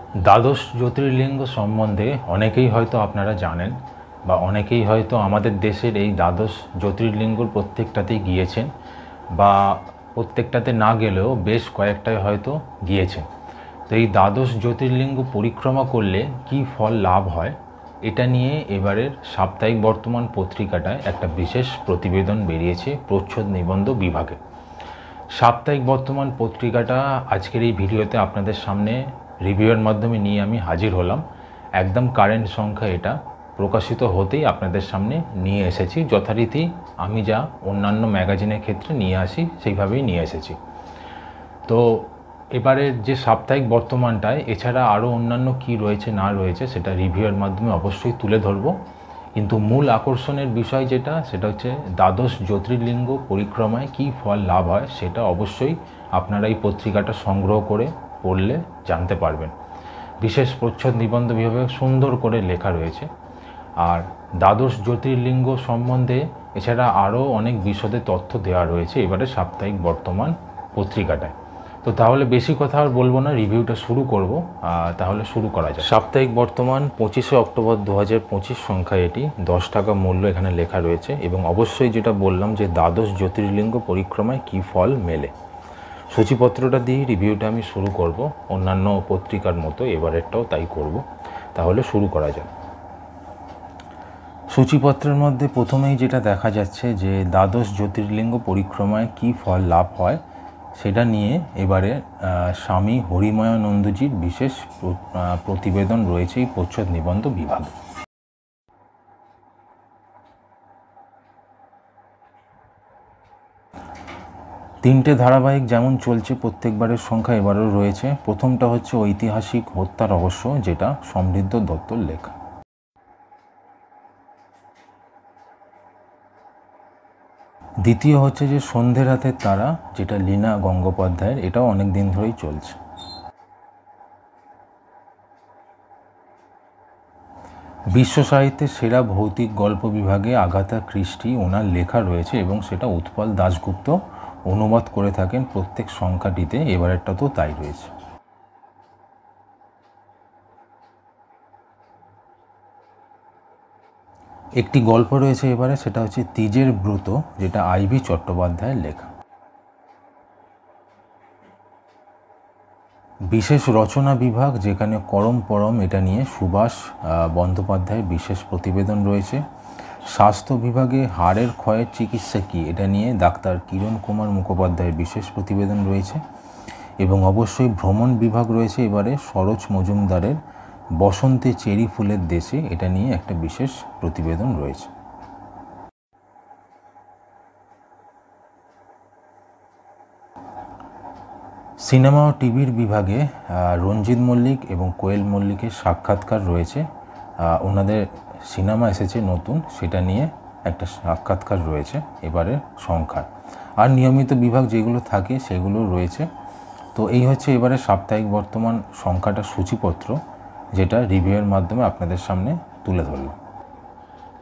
দ্বাদশ জ্যোতির্লিঙ্গ সম্বন্ধে অনেকেই হয়তো আপনারা জানেন বা অনেকেই হয়তো আমাদের দেশের এই দ্বাদশ জ্যোতির্লিঙ্গর প্রত্যেকটাতেই গিয়েছেন বা প্রত্যেকটাতে না গেলেও বেশ কয়েকটায় হয়তো গিয়েছেন। তো এই দ্বাদশ জ্যোতির্লিঙ্গ পরিক্রমা করলে কি ফল লাভ হয় এটা নিয়ে এবারের সাপ্তাহিক বর্তমান পত্রিকাটায় একটা বিশেষ প্রতিবেদন বেরিয়েছে প্রচ্ছদ নিবন্ধ বিভাগে। সাপ্তাহিক বর্তমান পত্রিকাটা আজকের এই ভিডিওতে আপনাদের সামনে রিভিউয়ের মাধ্যমে নিয়ে আমি হাজির হলাম। একদম কারেন্ট সংখ্যা এটা প্রকাশিত হতেই আপনাদের সামনে নিয়ে এসেছি। যথারীতি আমি যা অন্যান্য ম্যাগাজিনের ক্ষেত্রে নিয়ে আসি সেইভাবেই নিয়ে এসেছি। তো এবারের যে সাপ্তাহিক বর্তমানটায় এছাড়া আরও অন্যান্য কি রয়েছে না রয়েছে সেটা রিভিউয়ের মাধ্যমে অবশ্যই তুলে ধরব, কিন্তু মূল আকর্ষণের বিষয় যেটা সেটা হচ্ছে দ্বাদশ জ্যোতির্লিঙ্গ পরিক্রমায় কী ফল লাভ হয় সেটা অবশ্যই আপনারা এই পত্রিকাটা সংগ্রহ করে পড়লে জানতে পারবেন। বিশেষ প্রচ্ছদ নিবন্ধ বিভাগে সুন্দর করে লেখা রয়েছে। আর দ্বাদশ জ্যোতির্লিঙ্গ সম্বন্ধে এছাড়া আরও অনেক বিশদে তথ্য দেওয়া রয়েছে এবারে সাপ্তাহিক বর্তমান পত্রিকাটায়। তো তাহলে বেশি কথা আর বলবো না, রিভিউটা শুরু করব। তাহলে শুরু করা যায়। সাপ্তাহিক বর্তমান 25শে অক্টোবর 2025 সংখ্যায় এটি 10 টাকা মূল্য এখানে লেখা রয়েছে। এবং অবশ্যই যেটা বললাম যে দ্বাদশ জ্যোতির্লিঙ্গ পরিক্রমায় কী ফল মেলে, সূচিপত্রটা দিয়ে রিভিউটা আমি শুরু করব। অন্যান্য পত্রিকার মতো এবারেরটাও তাই করব। তাহলে শুরু করা যাক। সূচিপত্রের মধ্যে প্রথমেই যেটা দেখা যাচ্ছে যে দ্বাদশ জ্যোতির্লিঙ্গ পরিক্রমায় কী ফল লাভ হয় সেটা নিয়ে এবারে স্বামী হরিময়ানন্দজির বিশেষ প্রতিবেদন রয়েছে এই প্রচ্ছদ নিবন্ধ বিভাগে। তিনটে ধারাবাহিক যেমন চলছে প্রত্যেকবারের সংখ্যা এবারও রয়েছে। প্রথমটা হচ্ছে ঐতিহাসিক হত্যা রহস্য, যেটা সমৃদ্ধ দত্তর লেখা। দ্বিতীয় হচ্ছে যে সন্ধ্যে রাতের তারা, যেটা লীনা গঙ্গোপাধ্যায়ের, এটাও অনেক দিন ধরেই চলছে। বিশ্ব সাহিত্যের সেরা ভৌতিক গল্প বিভাগে আগাথা ক্রিস্টি ওনার লেখা রয়েছে এবং সেটা উৎপল দাশগুপ্ত অনুবাদ করে থাকেন প্রত্যেক সংখ্যাটিতে। এবারেরটা তো তাই রয়েছে। একটি গল্প রয়েছে এবারে, সেটা হচ্ছে তিজের ব্রত, যেটা আইভি চট্টোপাধ্যায়ের লেখা। বিশেষ রচনা বিভাগ, যেখানে করম পরম, এটা নিয়ে সুভাষ বন্দ্যোপাধ্যায়ের বিশেষ প্রতিবেদন রয়েছে। স্বাস্থ্য বিভাগে হাড়ের ক্ষয়ের চিকিৎসা কী, এটা নিয়ে ডাক্তার কিরণ কুমার মুখোপাধ্যায়ের বিশেষ প্রতিবেদন রয়েছে। এবং অবশ্যই ভ্রমণ বিভাগ রয়েছে এবারে সরোজ মজুমদারের বসন্তে চেরি ফুলের দেশে, এটা নিয়ে একটা বিশেষ প্রতিবেদন রয়েছে। সিনেমা ও টিভির বিভাগে রঞ্জিত মল্লিক এবং কোয়েল মল্লিকের সাক্ষাৎকার রয়েছে। ওনাদের সিনেমা এসেছে নতুন, সেটা নিয়ে একটা সাক্ষাৎকার রয়েছে এবারের সংখ্যার। আর নিয়মিত বিভাগ যেগুলো থাকে সেগুলো রয়েছে। তো এই হচ্ছে এবারে সাপ্তাহিক বর্তমান সংখ্যাটা সূচিপত্র, যেটা রিভিউয়ের মাধ্যমে আপনাদের সামনে তুলে ধরলাম।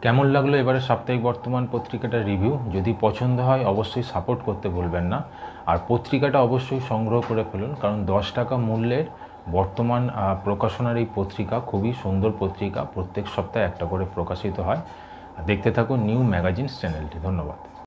কেমন লাগলো এবারে সাপ্তাহিক বর্তমান পত্রিকাটার রিভিউ? যদি পছন্দ হয় অবশ্যই সাপোর্ট করতে ভুলবেন না। আর পত্রিকাটা অবশ্যই সংগ্রহ করে ফেলুন, কারণ 10 টাকা মূল্যের বর্তমান প্রকাশনার এই পত্রিকা খুবই সুন্দর পত্রিকা। প্রত্যেক সপ্তাহে একটা করে প্রকাশিত হয়। দেখতে থাকুন নিউ ম্যাগাজিনস চ্যানেলটি। ধন্যবাদ।